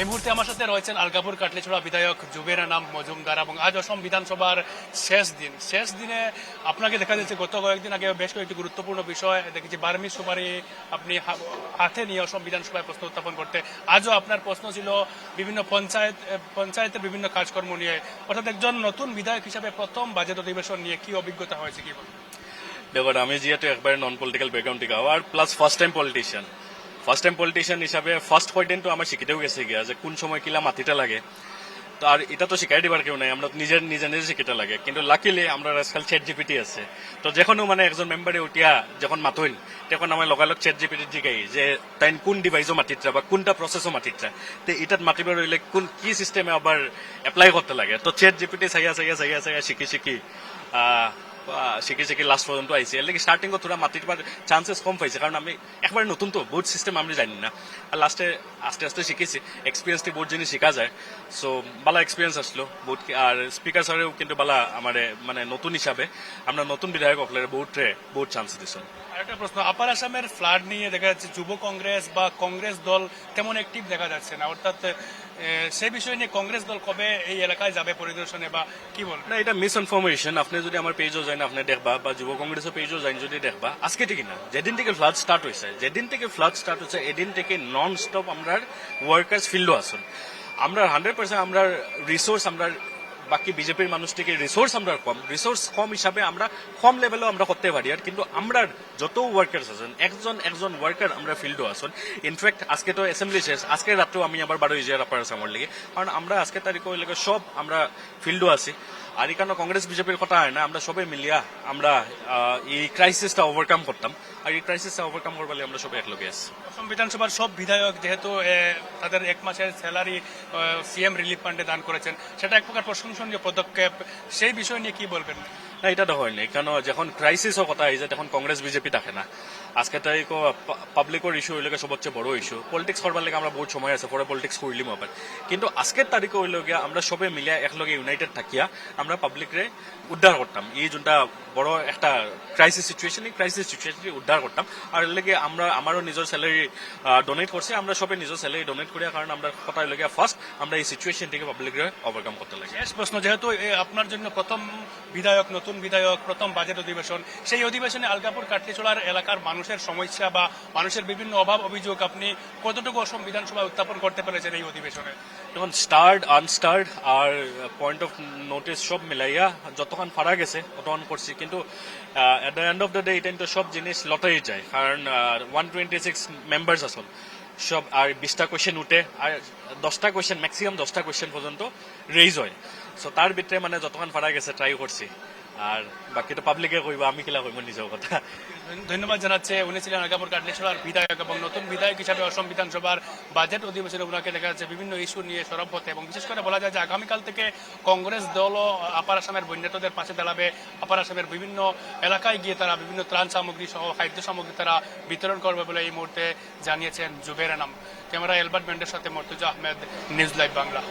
এই মুহূর্তে আমার সাথে রয়েছেন আলগাপুর কাটলিছড়া বিধায়ক জুবের নাম মজুমদার এবং আজ অসম বিধানসভার শেষ দিনে আপনাকে দেখা যাচ্ছে গত কয়েকদিন আগে বেশ কয়েকটি গুরুত্বপূর্ণ বিষয় দেখেছি বার্মি সুপারি আপনি হাতে নিয়ে অসম বিধানসভায় প্রশ্ন উত্থাপন করতে আজও আপনার প্রশ্ন ছিল বিভিন্ন পঞ্চায়েতের বিভিন্ন কাজকর্ম নিয়ে অর্থাৎ একজন নতুন বিধায়ক হিসাবে প্রথম বাজেট অধিবেশন নিয়ে কি অভিজ্ঞতা হয়েছে কি বলবেন? দেখুন, আমি যেহেতু একবারে নন পলিটিক্যাল ব্যাকগ্রাউন্ড থেকে আর প্লাস ফার্স্ট টাইম পলিটিশিয়ান হিসাবে ফার্স্ট পয়েন্টও আমার শিখিতেও গেছে গিয়া যে কোন সময় কিলা মাটিটা লাগে। তো আর এটা তো শিখাই দিবার কেউ নাই, আমরা নিজে শিখিতে লাগে। কিন্তু লাকিলি আমরা আজকাল চ্যাট জিপিটি আছে, তো যখনও মানে একজন মেম্বারে উঠিয়া যখন মাতইন তখন আমার লগালগ চ্যাট জিপিটি জিগাই যে তাই কোন ডিভাইসও মাতিত্রা বা কোনটা প্রসেসও মাতিত্রা, তো এটাত মাতিবার রইলে কোন কি সিস্টেমে আবার এপ্লাই করতে লাগে। তো চ্যাট জিপিটি চাইয়া শিখি লাস্ট পর্যন্ত আইসি। এর লাগে স্টার্টিং থোড়া মাতির চান্সেস কম পাইছে, কারণ আমি একবার নতুন তো বহুত সিস্টেম আমি জানি না। আর লাস্টে আস্তে শিখেছি, এক্সপিরিয়েন্স বহুত জিনিস শিখা যায়। সো বালা এক্সপিরিয়েন্স আসলো বহুত। আর স্পিকার স্যারেও কিন্তু বালা আমার মানে নতুন হিসাবে আমরা নতুন বিধায়ক অকলের বহুত চান্স দিচ্ছেন। আরেকটা প্রশ্ন, আপার আসামের ফ্লাড নিয়ে দেখা যাচ্ছে যুব কংগ্রেস বা কংগ্রেস দল তেমন অ্যাক্টিভ দেখা যাচ্ছে না, অর্থাৎ সেই বিষয় নিয়ে কংগ্রেস দল কবে এই এলাকায় যাবে পরিদর্শনে বা কি বলবেন? না, এটা মিস ইনফরমেশন। আপনি যদি আমার পেজও যান আপনি দেখবা, বা যুব কংগ্রেসের পেজও যান যদি দেখবা, আজকে থেকে না, যেদিন থেকে ফ্লাড স্টার্ট হয়েছে এদিন থেকে নন স্টপ আমরা ওয়ার্কার্স ফিল্ডও আসুন। আমরা 100% আমরা রিসোর্স আমরা বাকি বিজেপির মানুষ থেকে রিসোর্স কম হিসাবে আমরা কম লেভেলেও আমরা করতে পারি। আর কিন্তু আমরা যত ওয়ার্কার্স আছেন একজন ওয়ার্কার আমরা ফিল্ডও আসুন। ইনফ্যাক্ট আজকে তো অ্যাসেম্বলি শেষ, আজকে রাত্রেও আমি আবার 12 ইজার আপার আসামের লিগে, কারণ আমরা আজকে তারিখে ওই লেগে সব আমরা ফিল্ডও আছি। আর এখানে কংগ্রেস বিজেপির কথা হয় না, আমরা সবাই মিলিয়া আমরা এই ক্রাইসিসটা ওভারকাম করতাম। আর এই ক্রাইসিসটা ওভারকাম করবার আমরা সবাই একলগে আছি। অসম বিধানসভার সব বিধায়ক যেহেতু তাদের এক মাসের স্যালারি সিএম রিলিফ ফান্ডে দান করেছেন, সেটা এক প্রকার প্রশংসনীয় পদক্ষেপ, সেই বিষয় নিয়ে কি বলবেন? না, এটা তো হয়নি, কারণ যখন ক্রাইসিসও কথা হয়েছে তখন কংগ্রেস বিজেপি থাকে না। আজকে তাই পাবলিকের ইস্যু হইলে সবচেয়ে বড় ইস্যু। পলিটিক্স করবার লাগে আমরা বহুত সময় আছে, পরে পলিটিক্স করলিম আবার। কিন্তু আজকের তারিখে হইল গিয়া আমরা সবে মিলিয়া একলগে ইউনাইটেড থাকিয়া আমরা পাবলিকরে উদ্ধার করতাম। এই যোনটা বড় একটা ক্রাইসিস সিচুয়েশন উদ্ধার করতাম। আর এর লাগে আমারও নিজের স্যালারি ডোনেট করছে, আমরা সবে নিজের স্যালারি ডোনেট করিয়া, কারণ আমরা কথা হইল গিয়া ফার্স্ট আমরা এই সিচুয়েশন থেকে পাবলিকরে ওভারকাম করতে লাগে। শেষ প্রশ্ন, যেহেতু আপনার জন্য প্রথম নতুন বিধায়ক, প্রথম বাজেট অধিবেশন, সেই অধিবেশনে আলগাপুর কাটলিছড়ার এলাকার মানুষের সমস্যা বা মানুষের বিভিন্ন অভাব অভিযোগ আপনি কতটুকু অসম বিধানসভায় উত্থাপন করতে পেরেছেন এই অধিবেশনে? তখন স্টার্ট আনস্টার্ট আর পয়েন্ট অফ নোটিস সব মিলাইয়া যতক্ষণ ফারা গেছে ততক্ষণ করছি। কিন্তু at the end of the day এটা কিন্তু সব জিনিস লটারি যায়, কারণ 126 মেম্বার্স আসল সব। আর 20টা কোয়েশ্চেন উঠে, আর 10টা কোয়েশ্চেন ম্যাক্সিমাম 10টা কোয়েশ্চেন পর্যন্ত রেইজ হয়। সো তার ভিতরে মানে যতক্ষণ ফারা গেছে ট্রাই করছি। আর বাকি তো পাবলিকে কইব, আমি কিলা কইব নিজের কথা। ধন্যবাদ জানাচ্ছে। উনি ছিলেন আলগাপুর কাটলিছড়ার বিধায়ক এবং নতুন বিধায়ক হিসাবে অসম বিধানসভার বাজেট অধিবেশনে ওনাকে দেখা যাচ্ছে বিভিন্ন ইস্যু নিয়ে সরব হতে, এবং বিশেষ করে বলা যায় যে আগামীকাল থেকে কংগ্রেস দলও আপার আসামের বন্যাতদের পাশে দাঁড়াবে। আপার আসামের বিভিন্ন এলাকায় গিয়ে তারা বিভিন্ন ত্রাণ সামগ্রী সহ খাদ্য সামগ্রী তারা বিতরণ করবে বলে এই মুহূর্তে জানিয়েছেন জুবের নাম। ক্যামেরা এলবার্ট ব্যান্ডের সাথে মর্তুজা আহমেদ, নিউজ লাইভ বাংলা।